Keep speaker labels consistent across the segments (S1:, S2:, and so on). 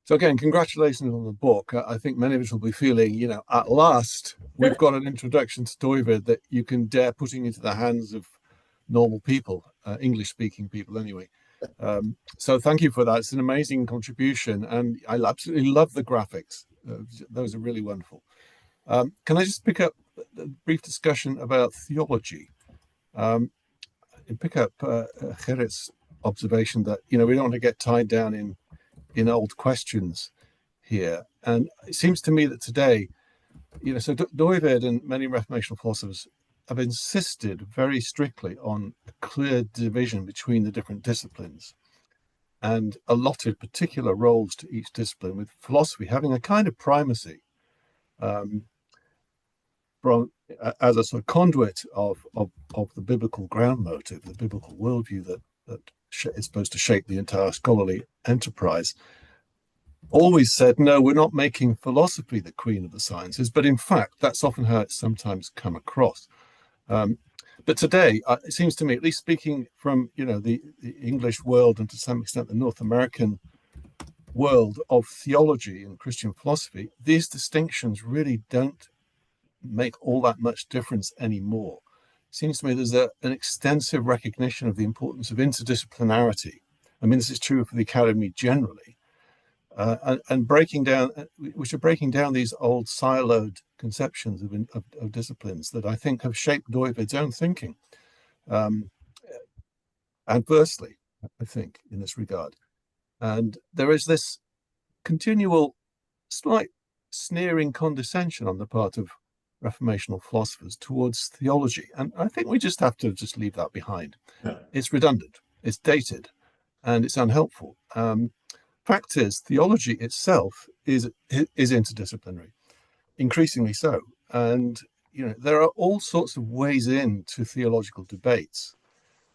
S1: So again, congratulations on the book. I think many of us will be feeling, at last we've got an introduction to Dooyeweerd that you can dare putting into the hands of normal people, English-speaking people anyway. So thank you for that. It's an amazing contribution, and I absolutely love the graphics. Those are really wonderful. Can I just pick up a brief discussion about theology? And pick up Gerrit's observation that we don't want to get tied down in old questions here. And it seems to me that today, so Dooyeweerd and many Reformation philosophers have insisted very strictly on a clear division between the different disciplines and allotted particular roles to each discipline, with philosophy having a kind of primacy from, as a sort of conduit of the biblical ground motive, the biblical worldview that is supposed to shape the entire scholarly enterprise. Always said, no, we're not making philosophy the queen of the sciences, but in fact, that's often how it's sometimes come across. But today, it seems to me, at least speaking from the English world and to some extent the North American world of theology and Christian philosophy, these distinctions really don't make all that much difference anymore. It seems to me there's an extensive recognition of the importance of interdisciplinarity. I mean, this is true for the academy generally. And breaking down, which are breaking down these old siloed conceptions of disciplines that I think have shaped Dooyeweerd's own thinking, adversely, I think, in this regard. And there is this continual slight sneering condescension on the part of Reformational philosophers towards theology. And I think we just have to leave that behind.
S2: Yeah.
S1: It's redundant, it's dated, and it's unhelpful. Fact is, theology itself is interdisciplinary, increasingly so. And there are all sorts of ways into theological debates.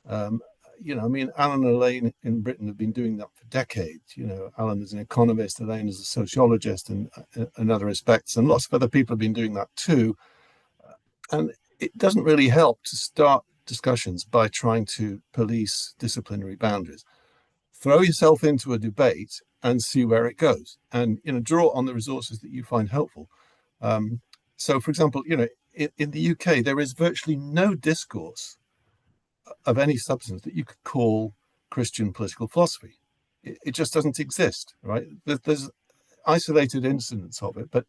S1: Alan and Elaine in Britain have been doing that for decades. Alan is an economist, Elaine is a sociologist, and in other respects, and lots of other people have been doing that too. And it doesn't really help to start discussions by trying to police disciplinary boundaries. Throw yourself into a debate and see where it goes, and draw on the resources that you find helpful. So, for example, in the UK, there is virtually no discourse of any substance that you could call Christian political philosophy. It just doesn't exist, right? There's isolated incidents of it, but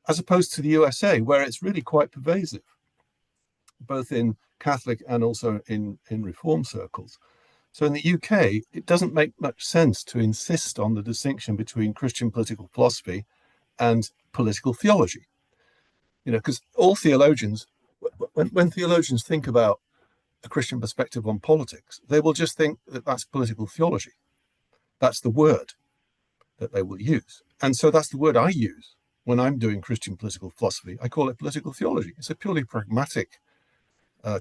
S1: as opposed to the USA, where it's really quite pervasive, both in Catholic and also in Reform circles. So in the UK, it doesn't make much sense to insist on the distinction between Christian political philosophy and political theology. Because all theologians, when theologians think about a Christian perspective on politics, they will just think that that's political theology. That's the word that they will use. And so that's the word I use when I'm doing Christian political philosophy. I call it political theology. It's a purely pragmatic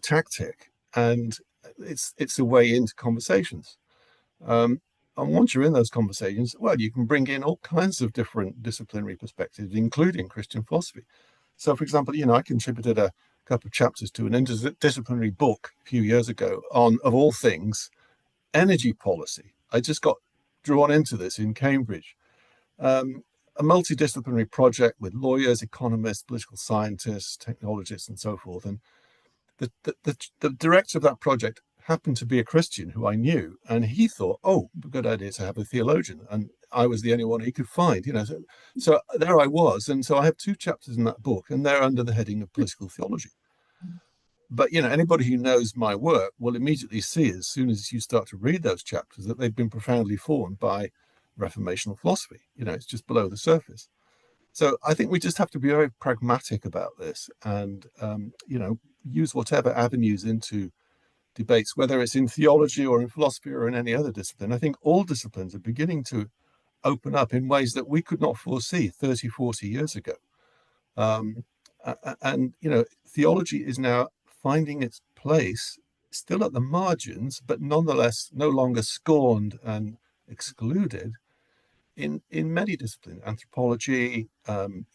S1: tactic, and it's a way into conversations. And once you're in those conversations, well, you can bring in all kinds of different disciplinary perspectives, including Christian philosophy. So, for example, I contributed a couple of chapters to an interdisciplinary book a few years ago on, of all things, energy policy. I just got drawn into this in Cambridge. A multidisciplinary project with lawyers, economists, political scientists, technologists, and so forth. And the director of that project happened to be a Christian who I knew, and he thought, oh, a good idea to have a theologian. And I was the only one he could find, So there I was. And so I have 2 chapters in that book, and they're under the heading of political theology. But, anybody who knows my work will immediately see, as soon as you start to read those chapters, that they've been profoundly formed by Reformational philosophy. It's just below the surface. So I think we just have to be very pragmatic about this and, use whatever avenues into debates, whether it's in theology or in philosophy or in any other discipline. I think all disciplines are beginning to open up in ways that we could not foresee 30, 40 years ago. And theology is now finding its place, still at the margins, but nonetheless no longer scorned and excluded in many disciplines. Anthropology,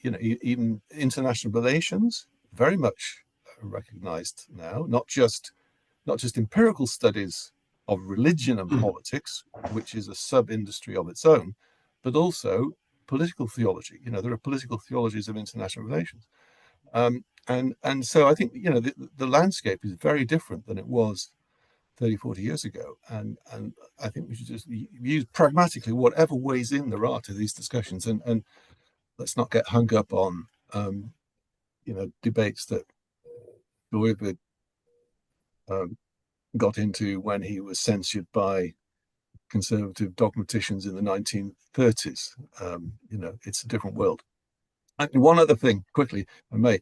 S1: even international relations, very much recognized now, not just empirical studies of religion and politics, which is a sub-industry of its own, but also political theology. There are political theologies of international relations. And so I think, the landscape is very different than it was 30, 40 years ago. And I think we should just use pragmatically whatever ways in there are to these discussions, and let's not get hung up on, debates that Dooyeweerd got into when he was censured by conservative dogmaticians in the 1930s. It's a different world. And one other thing, quickly, if I may,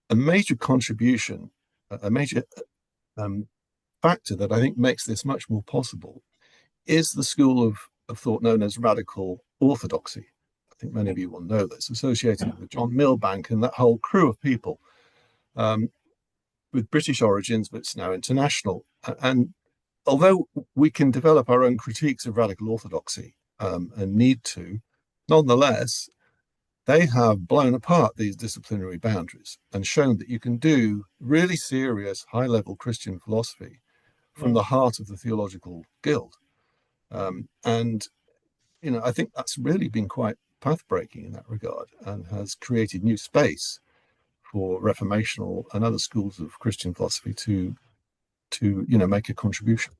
S1: a major contribution, a major factor that I think makes this much more possible is the school of thought known as radical orthodoxy. I think many of you will know this, associated with John Milbank and that whole crew of people, with British origins, but it's now international. And although we can develop our own critiques of radical orthodoxy, and need to, nonetheless, they have blown apart these disciplinary boundaries and shown that you can do really serious, high-level Christian philosophy from the heart of the theological guild. And I think that's really been quite path-breaking in that regard, and has created new space for reformational and other schools of Christian philosophy to make a contribution.